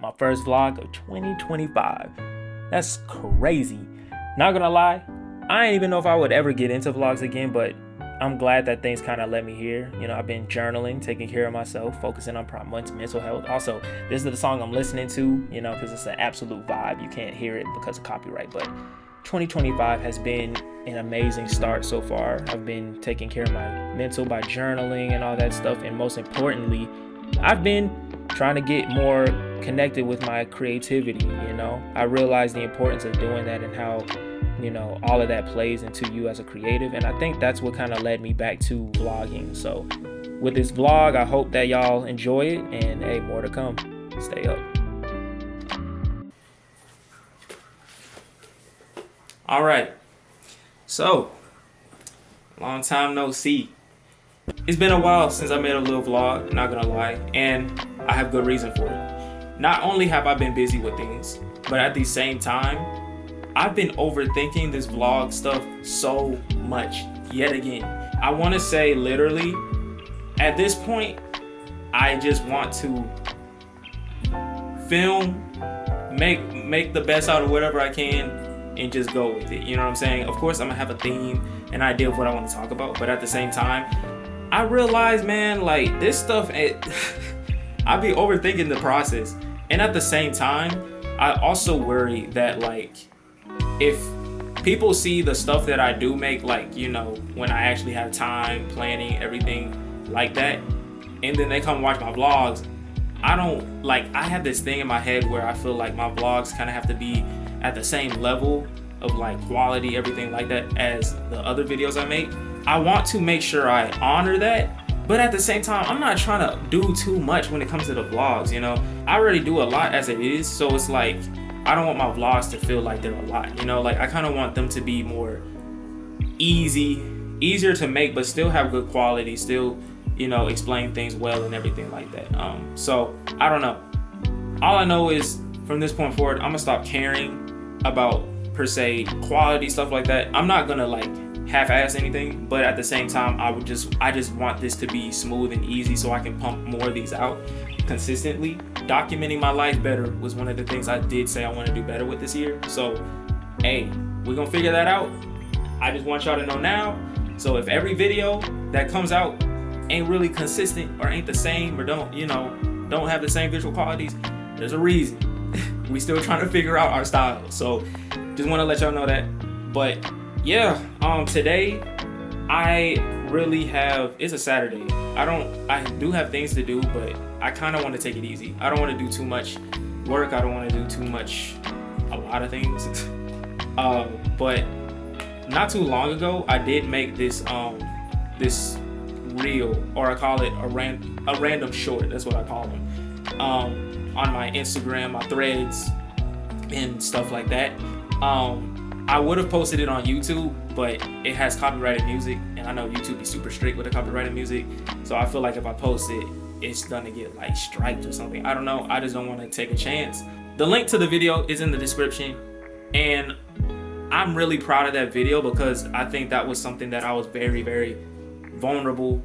My first vlog of 2025. That's crazy. Not gonna lie, I didn't even know if I would ever get into vlogs again, but I'm glad that things kind of led me here. You know, I've been journaling, taking care of myself, focusing on mental health. Also, this is the song I'm listening to, you know, because it's an absolute vibe. You can't hear it because of copyright, but 2025 has been an amazing start so far. I've been taking care of my mental by journaling and all that stuff, and most importantly, I've been trying to get more connected with my creativity. You know, I realized the importance of doing that and how, you know, all of that plays into you as a creative, and I think that's what kind of led me back to vlogging. So with this vlog, I hope that y'all enjoy it, and hey, more to come. Stay up. All right, so long time no see. It's been a while since I made a little vlog, not gonna lie, and I have good reason for it. Not only have I been busy with things, but at the same time, I've been overthinking this vlog stuff so much yet again. I want to say literally, at this point, I just want to film, make the best out of whatever I can, and just go with it. You know what I'm saying? Of course, I'm gonna have a theme, an idea of what I want to talk about, but at the same time, I realize, man, like this stuff, I be overthinking the process, and at the same time, I also worry that like if people see the stuff that I do make, like, you know, when I actually have time, planning, everything like that, and then they come watch my vlogs, I don't like, I have this thing in my head where I feel like my vlogs kind of have to be at the same level of like quality, everything like that, as the other videos I make. I want to make sure I honor that, but at the same time, I'm not trying to do too much when it comes to the vlogs, you know? I already do a lot as it is, so it's like, I don't want my vlogs to feel like they're a lot, you know? Like, I kind of want them to be more easier to make, but still have good quality, still, you know, explain things well and everything like that. So, I don't know. All I know is, from this point forward, I'm gonna stop caring about, per se, quality, stuff like that. I'm not gonna, like, half-ass anything, but at the same time, I just want this to be smooth and easy so I can pump more of these out consistently. Documenting my life better was one of the things I did say I want to do better with this year. So, hey, we're gonna figure that out. I just want y'all to know now. So if every video that comes out ain't really consistent or ain't the same or don't have the same visual qualities, there's a reason. We still trying to figure out our style. So just want to let y'all know that. But yeah, today I really have, it's a Saturday. I do have things to do, but I kind of want to take it easy. I don't want to do too much work. I don't want to do too much, a lot of things. But not too long ago, I did make this this reel, or I call it a random short. That's what I call them. On my Instagram, my threads, and stuff like that. I would have posted it on YouTube, but it has copyrighted music, and I know YouTube is super strict with the copyrighted music, so I feel like if I post it, it's gonna get like striked or something. I don't know. I just don't want to take a chance. The link to the video is in the description, and I'm really proud of that video because I think that was something that I was very, very vulnerable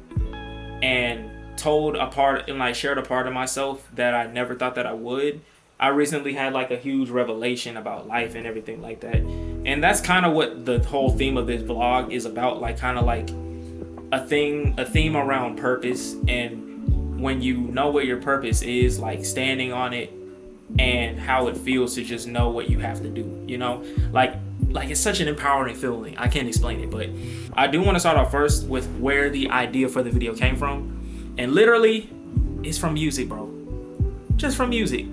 and told a part and like shared a part of myself that I never thought that I would. I recently had like a huge revelation about life and everything like that. And that's kind of what the whole theme of this vlog is about, like kind of like a theme around purpose, and when you know what your purpose is, like standing on it and how it feels to just know what you have to do, you know? Like it's such an empowering feeling. I can't explain it, but I do want to start off first with where the idea for the video came from. And literally, it's from music, bro. Just from music.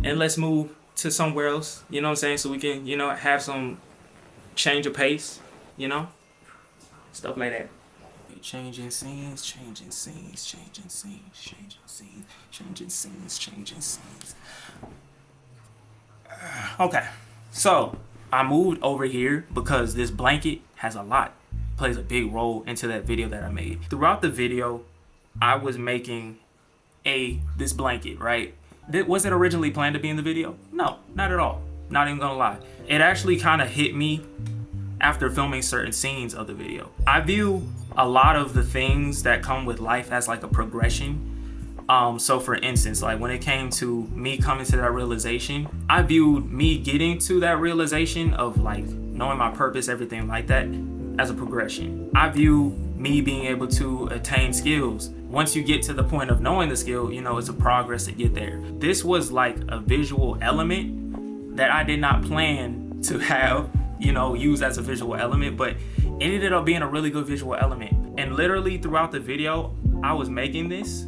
And let's move to somewhere else, you know what I'm saying? So we can, you know, have some change of pace, you know? Stuff like that. Changing scenes, changing scenes, changing scenes, changing scenes, changing scenes, changing scenes. Okay, so I moved over here because this blanket has a lot, plays a big role into that video that I made. Throughout the video, I was making this blanket, right? Was it originally planned to be in the video? No, not at all. Not even gonna lie. It actually kind of hit me after filming certain scenes of the video. I view a lot of the things that come with life as like a progression, So for instance, like when it came to me coming to that realization, I viewed me getting to that realization of like knowing my purpose, everything like that, as a progression. I view me being able to attain skills. Once you get to the point of knowing the skill, you know, it's a progress to get there. This was like a visual element that I did not plan to have, you know, use as a visual element, but it ended up being a really good visual element. And literally throughout the video, I was making this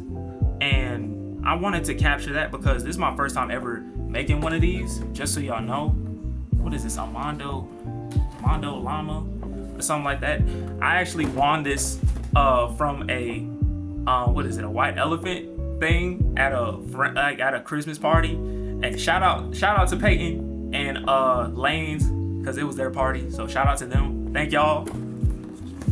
and I wanted to capture that because this is my first time ever making one of these. Just so y'all know, what is this, Mondo Llama or something like that. I actually won this from a a white elephant thing at a Christmas party. And shout out to Peyton and Lanes, because it was their party. So shout out to them. Thank y'all.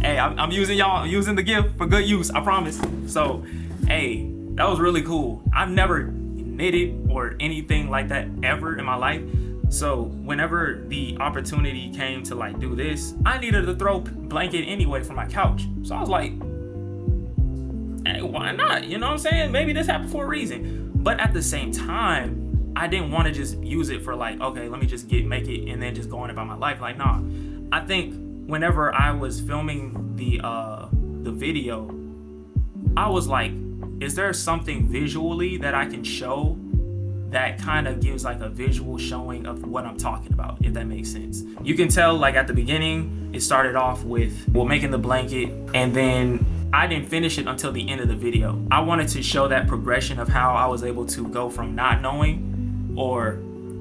Hey, I'm using the gift for good use, I promise. So hey, that was really cool. I've never knitted or anything like that ever in my life. So whenever the opportunity came to like do this, I needed to throw blanket anyway for my couch. So I was like, hey, why not? You know what I'm saying? Maybe this happened for a reason. But at the same time, I didn't want to just use it for like, okay, let me just make it and then just go on about my life. Like, nah. I think whenever I was filming the video, I was like, is there something visually that I can show that kind of gives like a visual showing of what I'm talking about, if that makes sense? You can tell like at the beginning, it started off with making the blanket, and then I didn't finish it until the end of the video. I wanted to show that progression of how I was able to go from not knowing or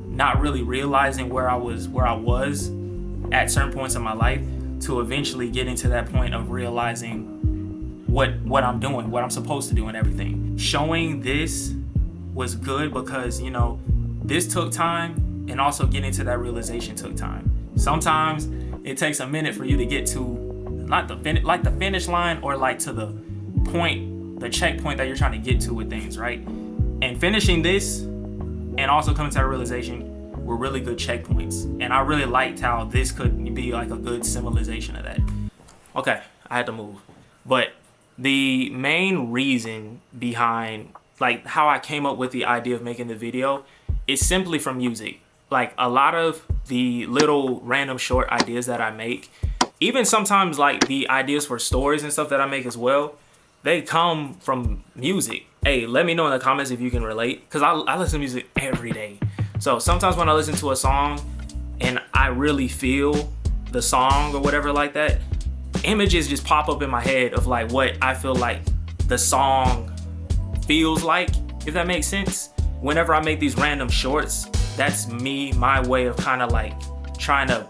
not really realizing where I was at certain points in my life to eventually getting to that point of realizing what I'm doing, what I'm supposed to do and everything. Showing this was good because, you know, this took time, and also getting to that realization took time. Sometimes it takes a minute for you to get to the finish line or like to the point, the checkpoint that you're trying to get to with things, right? And finishing this and also coming to that realization were really good checkpoints. And I really liked how this could be like a good symbolization of that. Okay, I had to move. But the main reason behind like how I came up with the idea of making the video is simply from music. Like a lot of the little random short ideas that I make, even sometimes like the ideas for stories and stuff that I make as well, they come from music. Hey, let me know in the comments if you can relate, because I listen to music every day. So sometimes when I listen to a song and I really feel the song or whatever like that, images just pop up in my head of like what I feel like the song feels like, if that makes sense. Whenever I make these random shorts, that's me, my way of kind of like trying to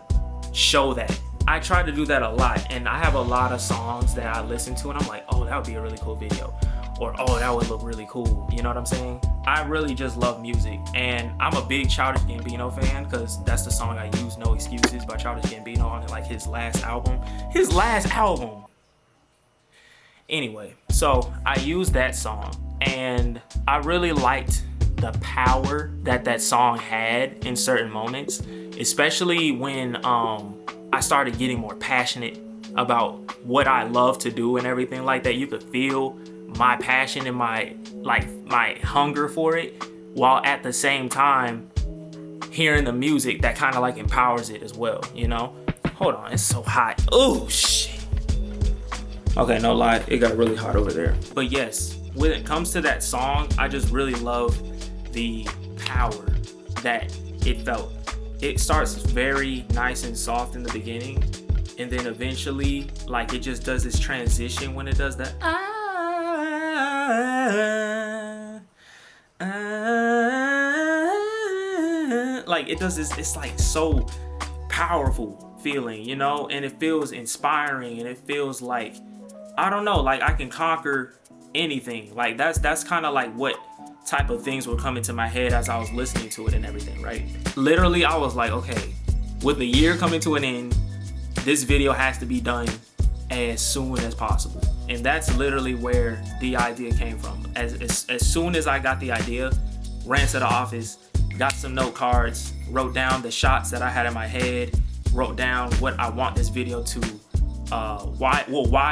show that. I try to do that a lot, and I have a lot of songs that I listen to and I'm like, oh, that would be a really cool video, or oh, that would look really cool. You know what I'm saying? I really just love music, and I'm a big Childish Gambino fan because that's the song I use, No Excuses by Childish Gambino, on like his last album. Anyway, so I used that song, and I really liked the power that song had in certain moments, especially when I started getting more passionate about what I love to do and everything like that. You could feel my passion and my hunger for it, while at the same time hearing the music that kind of like empowers it as well, you know? Hold on, it's so hot. Oh shit. Okay, no lie, it got really hot over there. But yes, when it comes to that song, I just really love the power that it felt. It starts very nice and soft in the beginning, and then eventually like it just does this transition when it does that like it does this, it's like so powerful feeling, you know, and it feels inspiring, and it feels like, I don't know, like I can conquer anything. Like that's kind of like what type of things were coming to my head as I was listening to it and everything, right? Literally, I was like, okay, with the year coming to an end, this video has to be done as soon as possible. And that's literally where the idea came from. As soon as I got the idea, ran to the office, got some note cards, wrote down the shots that I had in my head, wrote down what I want this video to, why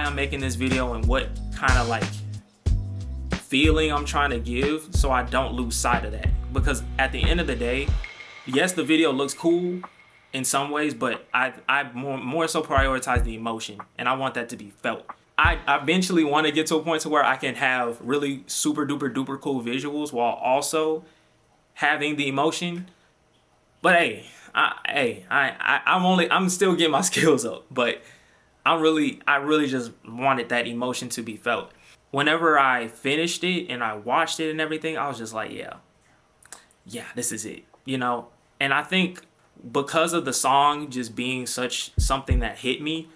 I'm making this video, and what kind of like feeling I'm trying to give, so I don't lose sight of that. Because at the end of the day, yes, the video looks cool in some ways, but I more so prioritize the emotion, and I want that to be felt. I eventually want to get to a point to where I can have really super duper cool visuals while also having the emotion. But hey, I'm still getting my skills up, but I really just wanted that emotion to be felt. Whenever I finished it and I watched it and everything, I was just like, yeah, this is it, you know? And I think because of the song just being something that hit me,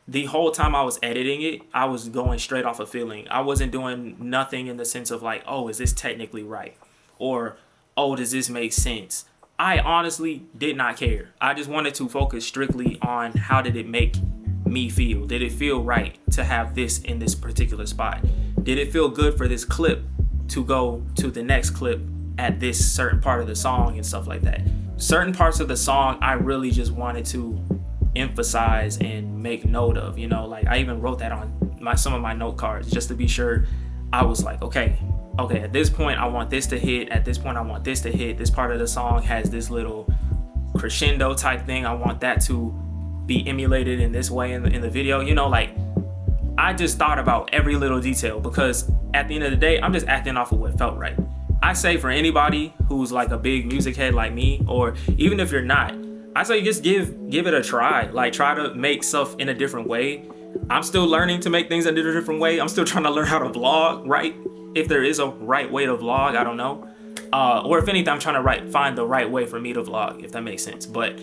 the whole time I was editing it, I was going straight off a feeling. I wasn't doing nothing in the sense of like, oh, is this technically right? Or, oh, does this make sense? I honestly did not care. I just wanted to focus strictly on how did it make me feel. Did it feel right to have this in this particular spot? Did it feel good for this clip to go to the next clip at this certain part of the song and stuff like that? Certain parts of the song I really just wanted to emphasize and make note of, you know, like I even wrote that on some of my note cards just to be sure. I was like, okay, at this point I want this to hit, at this point I want this to hit, this part of the song has this little crescendo type thing, I want that to be emulated in this way in the video, you know, like I just thought about every little detail, because at the end of the day I'm just acting off of what felt right. I say for anybody who's like a big music head like me, or even if you're not, I say just give it a try. Like try to make stuff in a different way. I'm still learning to make things in a different way. I'm still trying to learn how to vlog, right? If there is a right way to vlog, I don't know. Or if anything, I'm trying to find the right way for me to vlog, if that makes sense. But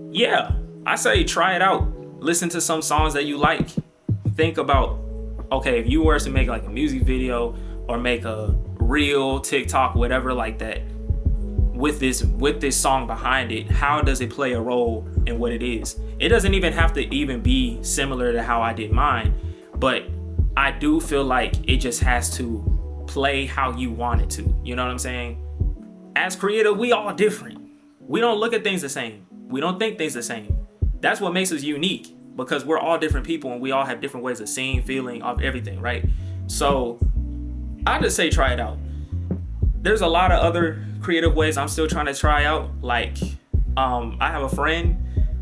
yeah, I say try it out. Listen to some songs that you like. Think about, okay, if you were to make like a music video or make a reel, TikTok, whatever like that, with this song behind it, how does it play a role in what it is? It doesn't even have to even be similar to how I did mine, but I do feel like it just has to play how you want it to. You know what I'm saying? As creative, we all different. We don't look at things the same. We don't think things the same. That's what makes us unique, because we're all different people and we all have different ways of seeing, feeling, of everything, right? So I just say try it out. There's a lot of other creative ways I'm still trying to try out. Like, I have a friend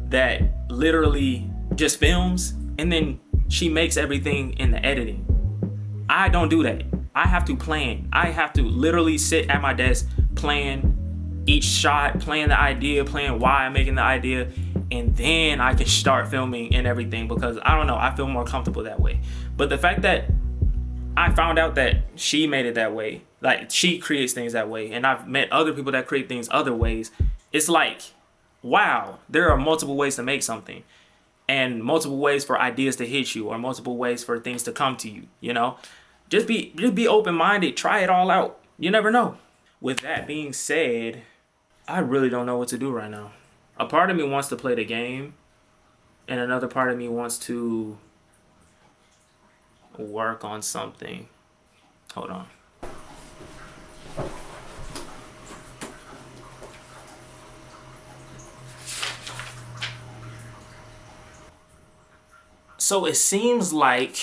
that literally just films and then she makes everything in the editing. I don't do that. I have to plan. I have to literally sit at my desk, plan each shot, plan the idea, plan why I'm making the idea, and then I can start filming and everything, because I don't know, I feel more comfortable that way. But the fact that I found out that she made it that way, like she creates things that way, and I've met other people that create things other ways, it's like, wow, there are multiple ways to make something, and multiple ways for ideas to hit you, or multiple ways for things to come to you, you know? Just be open-minded, try it all out. You never know. With that being said, I really don't know what to do right now. A part of me wants to play the game, and another part of me wants to work on something. Hold on. So it seems like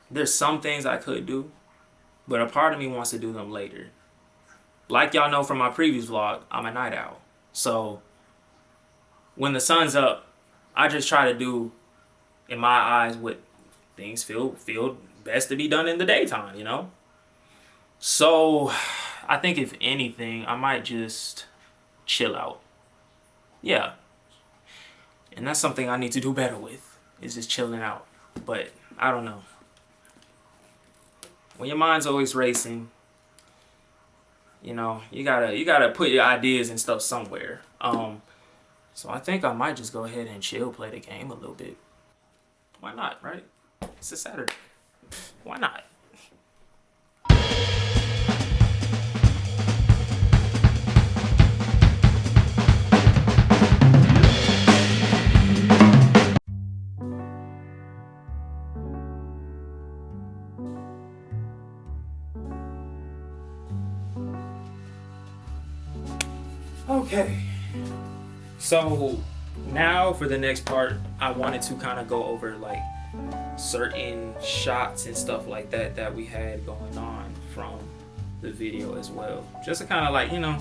there's some things I could do, but a part of me wants to do them later. Like y'all know from my previous vlog, I'm a night owl. So when the sun's up, I just try to do, in my eyes, what things feel best to be done in the daytime, you know? So I think if anything, I might just chill out. Yeah. And that's something I need to do better with, is just chilling out. But I don't know. When your mind's always racing, you know, you gotta put your ideas and stuff somewhere. So I think I might just go ahead and chill, play the game a little bit. Why not, right? It's a Saturday. Why not? Okay, so now for the next part, I wanted to kind of go over like certain shots and stuff like that we had going on from the video as well. Just to kind of like, you know,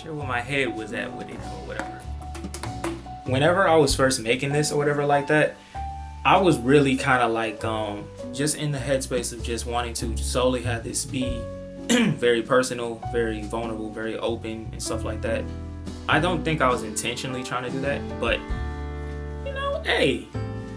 share where my head was at with it or whatever. Whenever I was first making this or whatever like that, I was really kind of like just in the headspace of just wanting to solely have this be very personal, very vulnerable, very open and stuff like that. I don't think I was intentionally trying to do that, but you know, hey,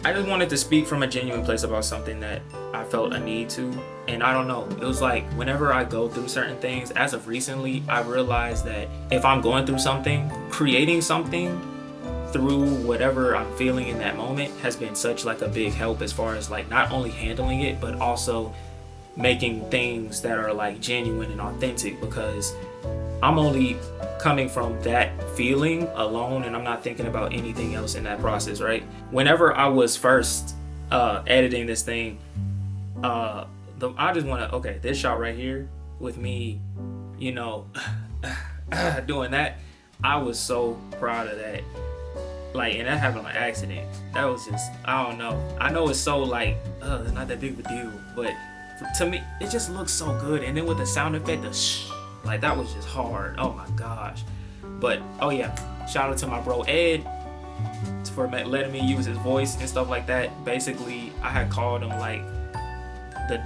I just wanted to speak from a genuine place about something that I felt a need to. And I don't know, it was like whenever I go through certain things, as of recently, I realized that if I'm going through something, creating something through whatever I'm feeling in that moment has been such like a big help as far as like not only handling it, but also making things that are like genuine and authentic, because I'm only coming from that feeling alone and I'm not thinking about anything else in that process, right? Whenever I was first editing this thing, I just want to, okay, this shot right here with me, you know, doing that, I was so proud of that. Like, and that happened on accident. That was just, I don't know. I know it's so like, it's not that big of a deal, but to me, it just looks so good. And then with the sound effect, the shh, like that was just hard. Oh my gosh. But, oh yeah, shout out to my bro Ed for letting me use his voice and stuff like that. Basically, I had called him like the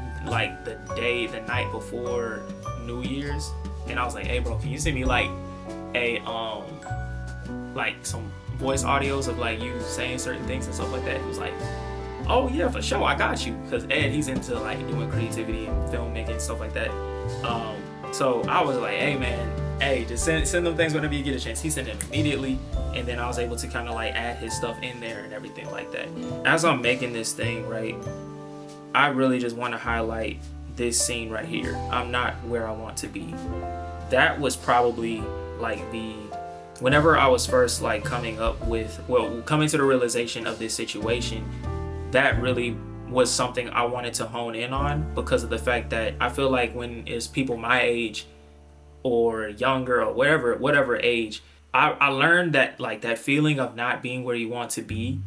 night before New Year's, and I was like, hey bro, can you send me like a like some voice audios of like you saying certain things and stuff like that? He was like, oh yeah, for sure, I got you, because Ed, he's into like doing creativity and filmmaking and stuff like that. So I was like, hey man, hey, just send them things whenever you get a chance. He sent them immediately, and then I was able to kind of like add his stuff in there and everything like that. As I'm making this thing, right, I really just want to highlight this scene right here. I'm not where I want to be. That was probably like whenever I was first like coming to the realization of this situation, that really was something I wanted to hone in on, because of the fact that I feel like when it's people my age or younger or whatever age, I learned that like that feeling of not being where you want to be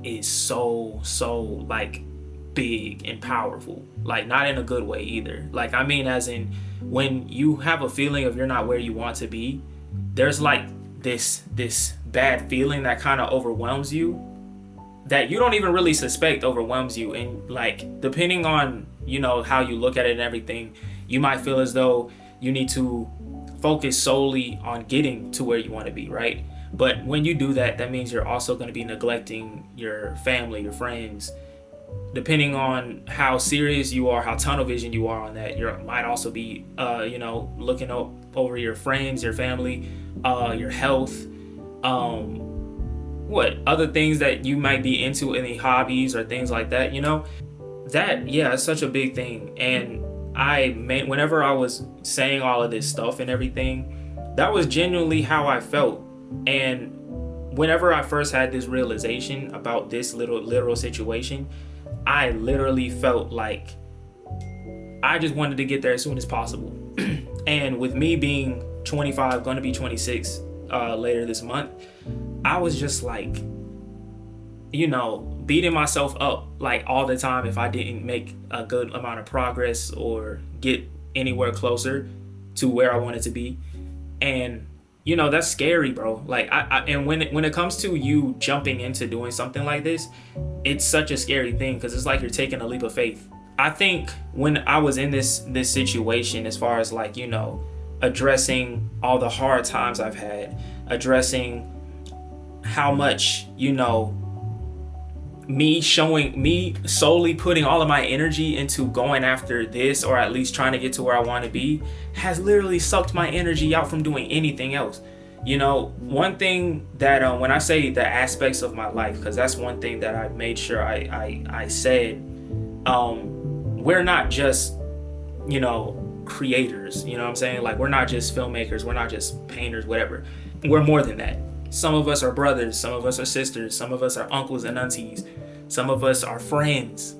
is so like big and powerful. Like, not in a good way either. Like, I mean, as in when you have a feeling of you're not where you want to be, there's like this bad feeling that kind of overwhelms you, that you don't even really suspect overwhelms you. And like, depending on, you know, how you look at it and everything, you might feel as though you need to focus solely on getting to where you want to be, right? But when you do that, that means you're also going to be neglecting your family, your friends. Depending on how serious you are, how tunnel vision you are on that, you might also be, looking over your friends, your family, your health, other things that you might be into, any hobbies or things like that, you know? That, yeah, it's such a big thing. And whenever I was saying all of this stuff and everything, that was genuinely how I felt. And whenever I first had this realization about this literal situation, I literally felt like I just wanted to get there as soon as possible. And with me being 25, going to be 26 later this month, I was just like, you know, beating myself up like all the time if I didn't make a good amount of progress or get anywhere closer to where I wanted to be. And you know, that's scary, bro. Like, and when it comes to you jumping into doing something like this, it's such a scary thing, because it's like you're taking a leap of faith. I think when I was in this situation, as far as like, you know, addressing all the hard times I've had, addressing how much, you know, me solely putting all of my energy into going after this, or at least trying to get to where I want to be, has literally sucked my energy out from doing anything else. You know, one thing that when I say the aspects of my life, because that's one thing that I made sure I said, we're not just, you know, creators, you know what I'm saying? Like, we're not just filmmakers, we're not just painters, whatever. We're more than that. Some of us are brothers, some of us are sisters, some of us are uncles and aunties, some of us are friends,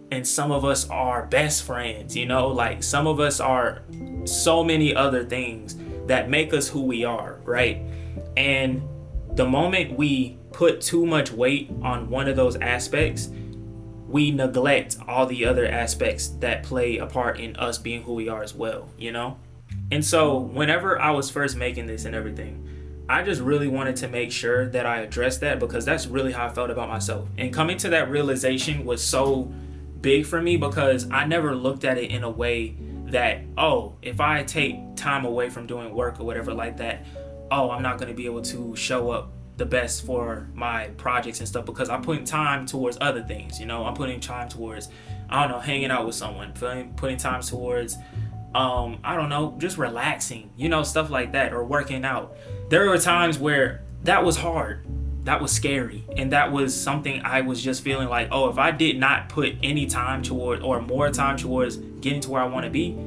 and some of us are best friends, you know? Like, some of us are so many other things that make us who we are, right? And the moment we put too much weight on one of those aspects, we neglect all the other aspects that play a part in us being who we are as well, you know? And so whenever I was first making this and everything, I just really wanted to make sure that I addressed that, because that's really how I felt about myself. And coming to that realization was so big for me, because I never looked at it in a way that, oh, if I take time away from doing work or whatever like that, oh, I'm not going to be able to show up the best for my projects and stuff, because I'm putting time towards other things, you know? I'm putting time towards, I don't know, hanging out with someone, putting time towards, I don't know, just relaxing, you know, stuff like that, or working out. There were times where that was hard, that was scary, and that was something I was just feeling like, oh, if I did not put any time toward, or more time towards getting to where I want to be,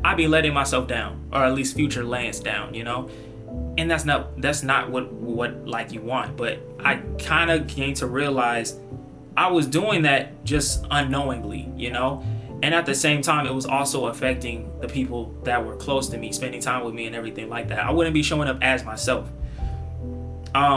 I'd be letting myself down, or at least future Lance down, you know? And that's not what like you want. But I kind of came to realize I was doing that just unknowingly, you know? And at the same time, it was also affecting the people that were close to me, spending time with me and everything like that. I wouldn't be showing up as myself.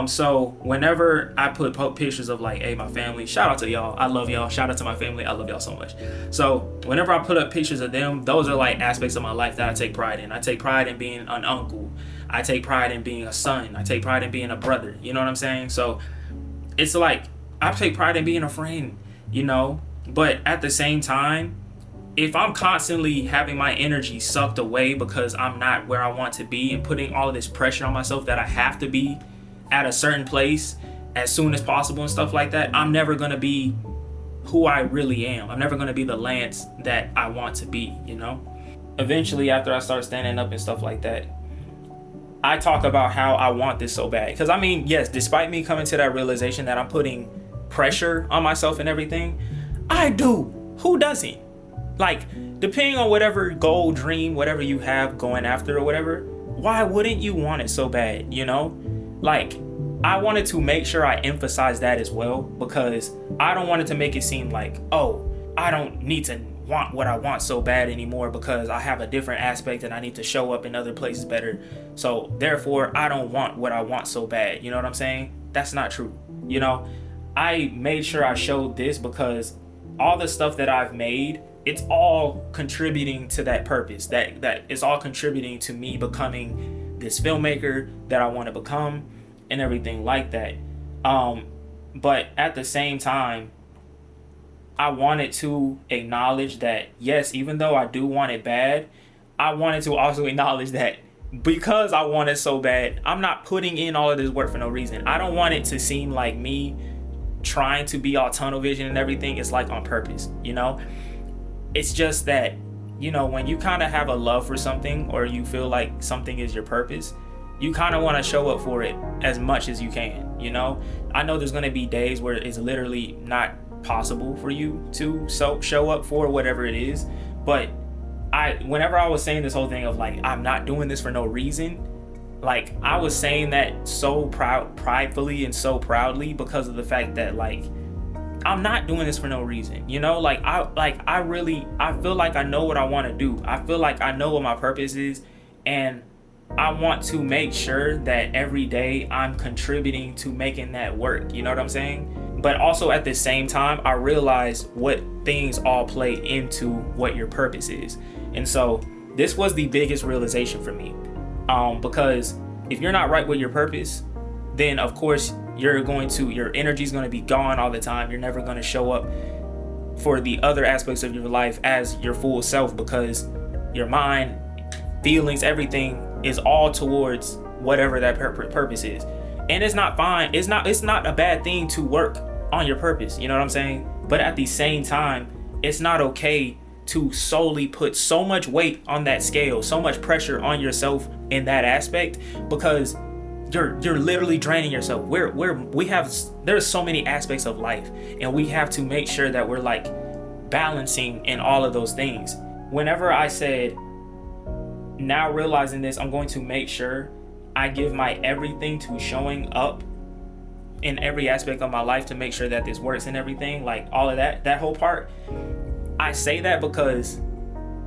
So whenever I put pictures of like, hey, my family, shout out to y'all, I love y'all, shout out to my family, I love y'all so much. So whenever I put up pictures of them, those are like aspects of my life that I take pride in. I take pride in being an uncle. I take pride in being a son. I take pride in being a brother. You know what I'm saying? So it's like, I take pride in being a friend, you know? But at the same time, if I'm constantly having my energy sucked away because I'm not where I want to be, and putting all of this pressure on myself that I have to be at a certain place as soon as possible and stuff like that, I'm never going to be who I really am. I'm never going to be the Lance that I want to be, you know? Eventually, after I start standing up and stuff like that, I talk about how I want this so bad. Because I mean, yes, despite me coming to that realization that I'm putting pressure on myself and everything, I do. Who doesn't? Like, depending on whatever goal, dream, whatever you have going after or whatever, why wouldn't you want it so bad, you know? Like, I wanted to make sure I emphasize that as well, because I don't want it to make it seem like, oh, I don't need to want what I want so bad anymore because I have a different aspect and I need to show up in other places better. So therefore, I don't want what I want so bad. You know what I'm saying? That's not true. You know, I made sure I showed this because all the stuff that I've made, it's all contributing to that purpose. That is all contributing to me becoming this filmmaker that I want to become and everything like that. But at the same time, I wanted to acknowledge that, yes, even though I do want it bad, I wanted to also acknowledge that because I want it so bad, I'm not putting in all of this work for no reason. I don't want it to seem like me trying to be all tunnel vision and everything is like on purpose, you know? It's just that, you know, when you kind of have a love for something, or you feel like something is your purpose, you kind of want to show up for it as much as you can, you know? I know there's going to be days where it's literally not possible for you to show up for whatever it is, but whenever I was saying this whole thing of like, I'm not doing this for no reason, like, I was saying that so pridefully and so proudly because of the fact that, like, I'm not doing this for no reason, you know? Like, I feel like I know what I want to do. I feel like I know what my purpose is, and I want to make sure that every day I'm contributing to making that work. You know what I'm saying? But also at the same time, I realize what things all play into what your purpose is. And so this was the biggest realization for me. Because if you're not right with your purpose, then of course your energy is going to be gone all the time. You're never going to show up for the other aspects of your life as your full self, because your mind, feelings, everything is all towards whatever that purpose is. And it's not fine. It's not a bad thing to work on your purpose. You know what I'm saying? But at the same time, it's not okay to solely put so much weight on that scale, so much pressure on yourself in that aspect, because you're literally draining yourself. There's so many aspects of life, and we have to make sure that we're like balancing in all of those things. Whenever I said, now realizing this, I'm going to make sure I give my everything to showing up in every aspect of my life to make sure that this works and everything, like all of that whole part. I say that because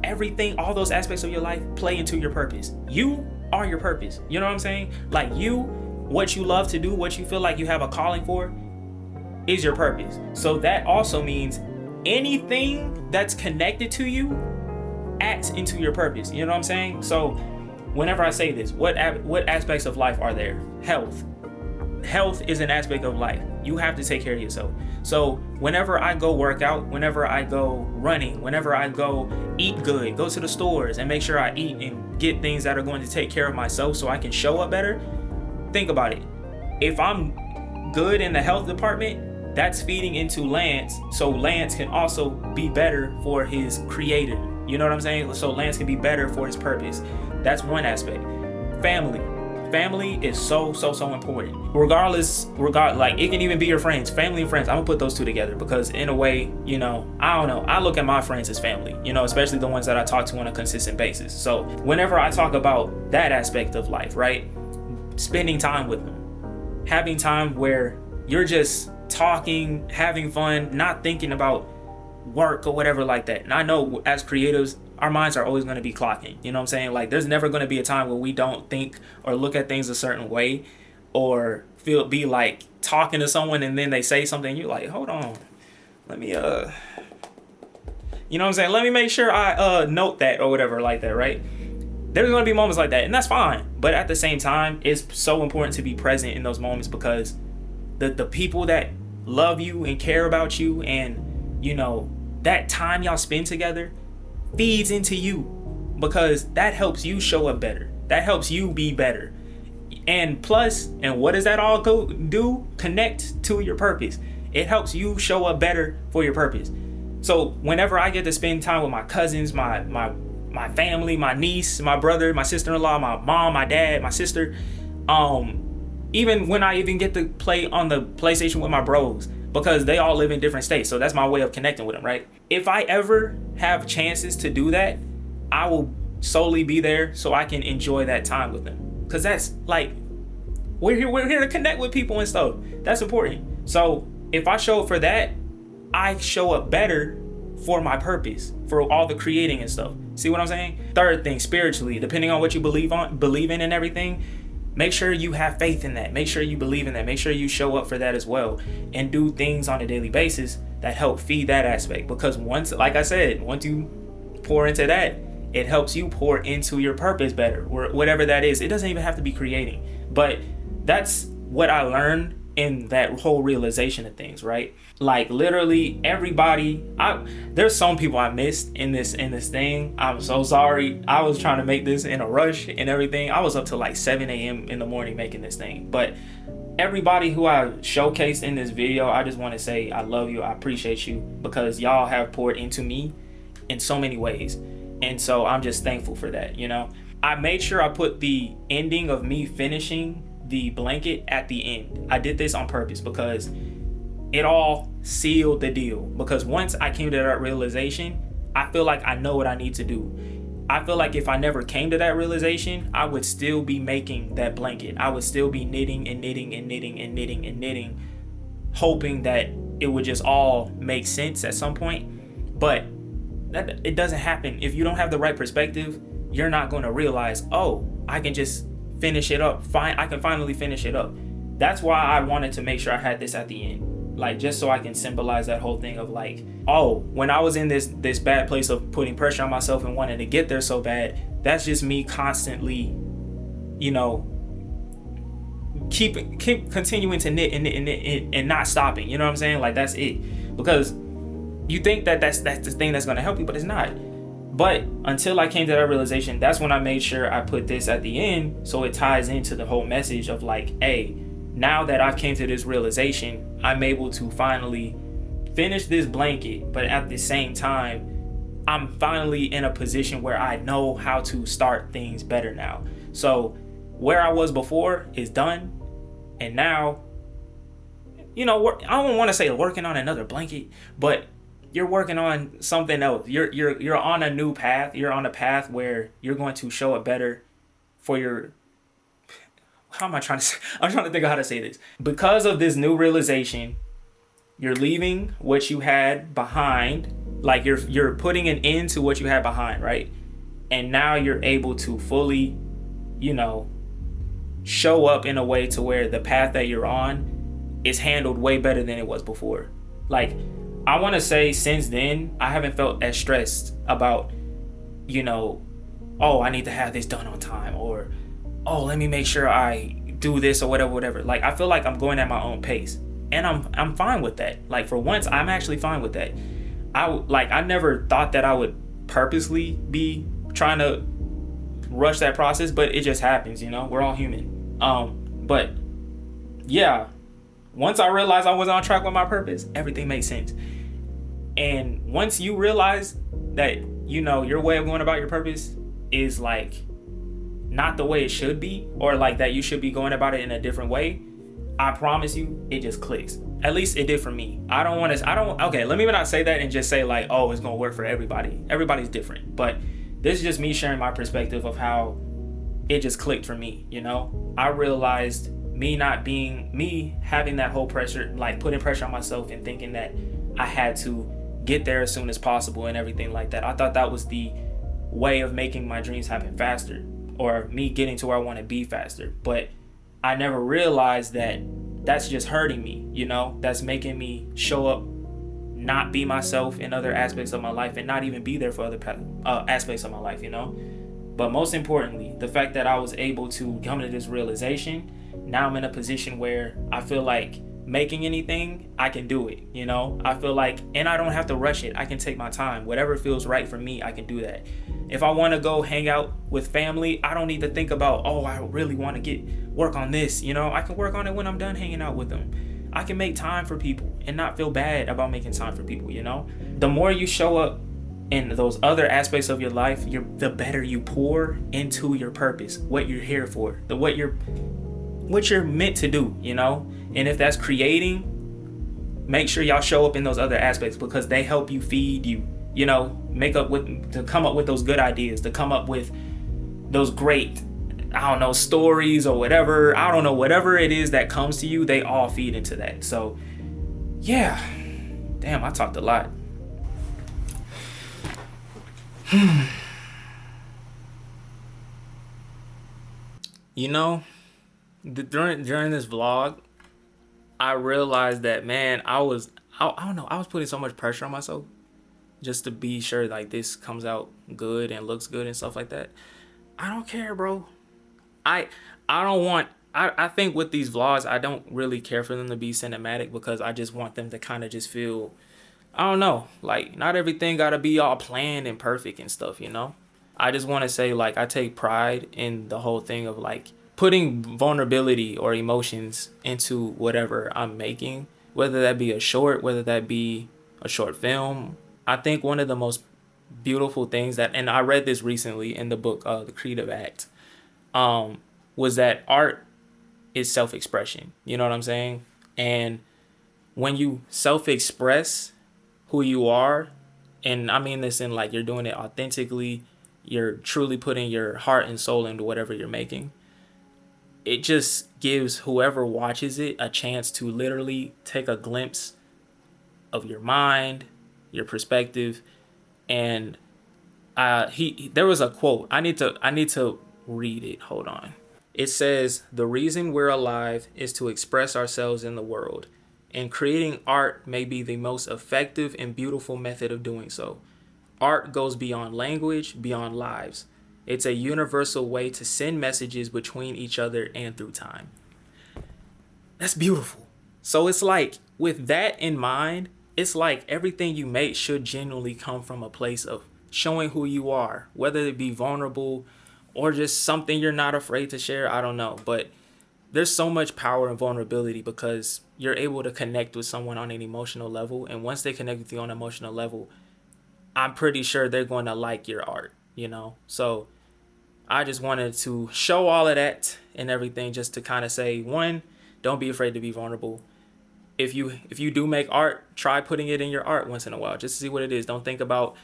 everything, all those aspects of your life play into your purpose. You are your purpose. You know what I'm saying? Like, what you love to do, what you feel like you have a calling for, is your purpose. So that also means anything that's connected to you acts into your purpose. You know what I'm saying? So whenever I say this, what aspects of life are there? Health is an aspect of life. You have to take care of yourself. So whenever I go work out, whenever I go running, whenever I go eat good, go to the stores and make sure I eat and get things that are going to take care of myself so I can show up better, think about it. If I'm good in the health department, that's feeding into Lance, so Lance can also be better for his creator. You know what I'm saying? So Lance can be better for his purpose. That's one aspect. Family is so important. Regardless, like it can even be your friends, family and friends. I'm gonna put those two together because in a way, you know, I don't know. I look at my friends as family, you know, especially the ones that I talk to on a consistent basis. So whenever I talk about that aspect of life, right? Spending time with them, having time where you're just talking, having fun, not thinking about work or whatever like that. And I know as creatives, our minds are always going to be clocking. You know what I'm saying? Like there's never going to be a time where we don't think or look at things a certain way or be like talking to someone and then they say something and you're like, hold on, let me you know what I'm saying? Let me make sure I note that or whatever like that, right? There's going to be moments like that and that's fine. But at the same time, it's so important to be present in those moments because the people that love you and care about you and, you know, that time y'all spend together feeds into you because that helps you show up better. That helps you be better. And plus, and what does that all do? Connect to your purpose. It helps you show up better for your purpose. So whenever I get to spend time with my cousins, my family, my niece, my brother, my sister-in-law, my mom, my dad, my sister, even when I even get to play on the PlayStation with my bros, because they all live in different states. So that's my way of connecting with them, right? If I ever have chances to do that, I will solely be there so I can enjoy that time with them. Because that's like, we're here to connect with people and stuff. That's important. So if I show up for that, I show up better for my purpose, for all the creating and stuff. See what I'm saying? Third thing, spiritually, depending on what you believe in and everything, make sure you have faith in that. Make sure you believe in that. Make sure you show up for that as well and do things on a daily basis that help feed that aspect. Because once, like I said, once you pour into that, it helps you pour into your purpose better, whatever that is. It doesn't even have to be creating, but that's what I learned in that whole realization of things, right? Like literally everybody, there's some people I missed in this thing. I'm so sorry. I was trying to make this in a rush and everything. I was up to like 7 a.m. in the morning making this thing. But everybody who I showcased in this video, I just want to say I love you. I appreciate you because y'all have poured into me in so many ways. And so I'm just thankful for that, you know? I made sure I put the ending of me finishing the blanket at the end. I did this on purpose because it all sealed the deal. Because once I came to that realization, I feel like I know what I need to do. I feel like if I never came to that realization, I would still be making that blanket. I would still be knitting and knitting and knitting and knitting and knitting, hoping that it would just all make sense at some point. But it doesn't happen. If you don't have the right perspective, you're not going to realize, oh, I can just finish it up. I can finally finish it up. That's why I wanted to make sure I had this at the end, like just so I can symbolize that whole thing of like, oh, when I was in this bad place of putting pressure on myself and wanting to get there so bad, that's just me constantly, you know, keep continuing to knit and not stopping. You know what I'm saying? Like that's it. Because you think that that's the thing that's going to help you, but it's not. But until I came to that realization, that's when I made sure I put this at the end so it ties into the whole message of like, hey, now that I've came to this realization, I'm able to finally finish this blanket, but at the same time, I'm finally in a position where I know how to start things better now. So where I was before is done, and now, you know, I don't want to say working on another blanket, but you're working on something else. You're on a new path. You're on a path where you're going to show it better for your... How am I trying to say? I'm trying to think of how to say this. Because of this new realization, you're leaving what you had behind. Like you're putting an end to what you had behind, right? And now you're able to fully, you know, show up in a way to where the path that you're on is handled way better than it was before. Like I want to say since then, I haven't felt as stressed about, you know, oh, I need to have this done on time, or oh, let me make sure I do this or whatever, whatever. Like, I feel like I'm going at my own pace, and I'm fine with that. Like, for once, I'm actually fine with that. I never thought that I would purposely be trying to rush that process, but it just happens, you know. We're all human. But yeah, once I realized I was on track with my purpose, everything makes sense. And once you realize that, you know, your way of going about your purpose is like not the way it should be, or like that you should be going about it in a different way, I promise you, it just clicks. At least it did for me. Okay, let me not say that and just say like, oh, it's gonna work for everybody. Everybody's different. But this is just me sharing my perspective of how it just clicked for me, you know? I realized me having that whole pressure, like putting pressure on myself and thinking that I had to get there as soon as possible and everything like that. I thought that was the way of making my dreams happen faster, or me getting to where I want to be faster. But I never realized that that's just hurting me, you know? That's making me show up, not be myself in other aspects of my life, and not even be there for other aspects of my life, you know? But most importantly, the fact that I was able to come to this realization, now I'm in a position where I feel like making anything, I can do it, you know? I feel like, and I don't have to rush it. I can take my time. Whatever feels right for me, I can do that. If I want to go hang out with family, I don't need to think about, oh, I really want to work on this, you know? I can work on it when I'm done hanging out with them. I can make time for people and not feel bad about making time for people, you know? The more you show up in those other aspects of your life, the better you pour into your purpose, what you're here for, what you're meant to do, you know? And if that's creating, make sure y'all show up in those other aspects, because they help you feed you, you know, to come up with those good ideas, to come up with those great, I don't know, stories or whatever. I don't know, whatever it is that comes to you, they all feed into that. So yeah, damn, I talked a lot. You know, during this vlog, I realized that, man, I don't know, I was putting so much pressure on myself just to be sure like this comes out good and looks good and stuff like that. I don't care, bro. I think with these vlogs, I don't really care for them to be cinematic, because I just want them to kind of just feel, I don't know, like not everything gotta be all planned and perfect and stuff, you know? I just want to say, like, I take pride in the whole thing of like putting vulnerability or emotions into whatever I'm making, whether that be a short, whether that be a short film. I think one of the most beautiful things that, and I read this recently in the book, The Creative Act, was that art is self-expression. You know what I'm saying? And when you self-express who you are, and I mean this in like you're doing it authentically, you're truly putting your heart and soul into whatever you're making, it just gives whoever watches it a chance to literally take a glimpse of your mind, your perspective. And there was a quote. I need to read it. Hold on. It says, "The reason we're alive is to express ourselves in the world, and creating art may be the most effective and beautiful method of doing so. Art goes beyond language, beyond lives. It's a universal way to send messages between each other and through time." That's beautiful. So it's like, with that in mind, it's like everything you make should genuinely come from a place of showing who you are, whether it be vulnerable or just something you're not afraid to share. I don't know. But there's so much power in vulnerability, because you're able to connect with someone on an emotional level. And once they connect with you on an emotional level, I'm pretty sure they're going to like your art, you know? So I just wanted to show all of that and everything, just to kind of say, one, don't be afraid to be vulnerable. If you do make art, try putting it in your art once in a while, just to see what it is. Don't think about,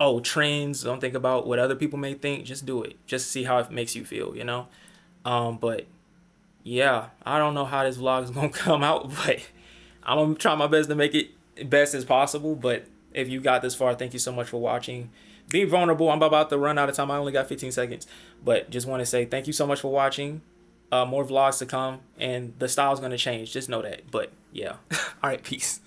oh, trends. Don't think about what other people may think. Just do it. Just see how it makes you feel, you know? But yeah, I don't know how this vlog is going to come out, but I'm going to try my best to make it best as possible. But if you got this far, thank you so much for watching. Be vulnerable. I'm about to run out of time. I only got 15 seconds. But just want to say thank you so much for watching. More vlogs to come, and the style's going to change. Just know that. But yeah. All right, peace.